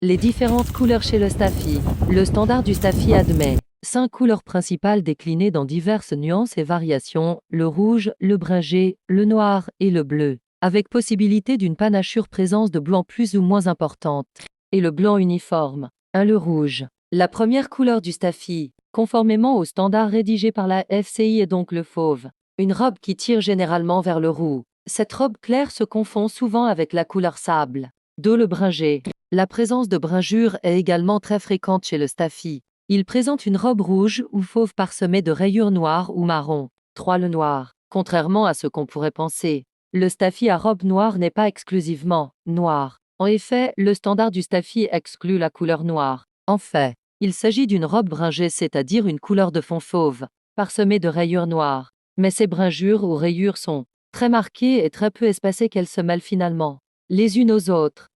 Les différentes couleurs chez le Staffy. Le standard du Staffy admet 5 couleurs principales déclinées dans diverses nuances et variations, le rouge, le bringé, le noir et le bleu, avec possibilité d'une panachure présence de blanc plus ou moins importante, et le blanc uniforme. 1. Le rouge. La première couleur du Staffy, conformément au standard rédigé par la FCI, est donc le fauve. Une robe qui tire généralement vers le roux. Cette robe claire se confond souvent avec la couleur sable. 2. Le bringé. La présence de brinjure est également très fréquente chez le Staffy. Il présente une robe rouge ou fauve parsemée de rayures noires ou marron. 3. Le noir. Contrairement à ce qu'on pourrait penser, le Staffy à robe noire n'est pas exclusivement noir. En effet, le standard du Staffy exclut la couleur noire. En fait, il s'agit d'une robe bringée, c'est-à-dire une couleur de fond fauve, parsemée de rayures noires. Mais ces brinjures ou rayures sont très marquées et très peu espacées qu'elles se mêlent finalement les unes aux autres.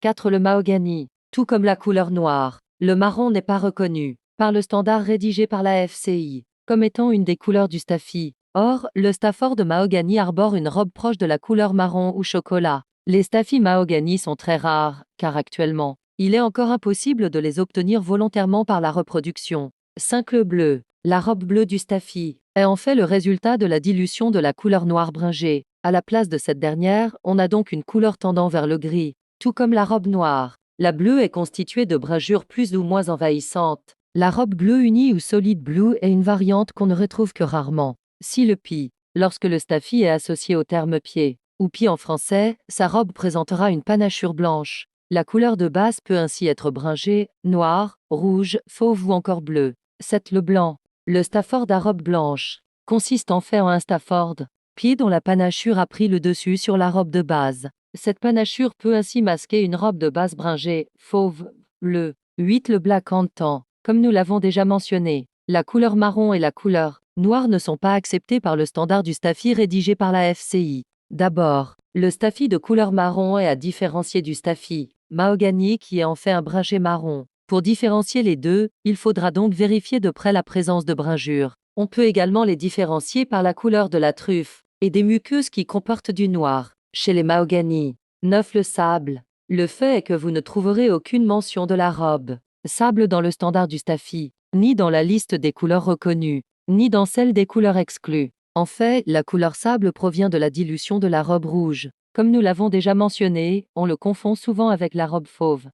4. Le mahogany. Tout comme la couleur noire, le marron n'est pas reconnu, par le standard rédigé par la FCI, comme étant une des couleurs du Staffy. Or, le Stafford mahogany arbore une robe proche de la couleur marron ou chocolat. Les Staffy mahogany sont très rares, car actuellement, il est encore impossible de les obtenir volontairement par la reproduction. 5. Le bleu. La robe bleue du Staffy est en fait le résultat de la dilution de la couleur noire bringée. À la place de cette dernière, on a donc une couleur tendant vers le gris, tout comme la robe noire. La bleue est constituée de brinjures plus ou moins envahissantes. La robe bleue unie ou solide blue est une variante qu'on ne retrouve que rarement. Si le pie, lorsque le Staffy est associé au terme pied, ou pie en français, sa robe présentera une panachure blanche. La couleur de base peut ainsi être bringée, noire, rouge, fauve ou encore bleue. 7. Le blanc. Le Stafford à robe blanche consiste en fait en un Stafford, pied dont la panachure a pris le dessus sur la robe de base. Cette panachure peut ainsi masquer une robe de base bringée, fauve, bleu. 8. Le black antan. Comme nous l'avons déjà mentionné, la couleur marron et la couleur noire ne sont pas acceptées par le standard du Staffy rédigé par la FCI. D'abord, le Staffy de couleur marron est à différencier du Staffy mahogany qui est en fait un bringé marron. Pour différencier les deux, il faudra donc vérifier de près la présence de brinjures. On peut également les différencier par la couleur de la truffe et des muqueuses qui comportent du noir. Chez les mahogany. 9. Le sable. Le fait est que vous ne trouverez aucune mention de la robe sable dans le standard du Staffy, ni dans la liste des couleurs reconnues, ni dans celle des couleurs exclues. En fait, la couleur sable provient de la dilution de la robe rouge. Comme nous l'avons déjà mentionné, on le confond souvent avec la robe fauve.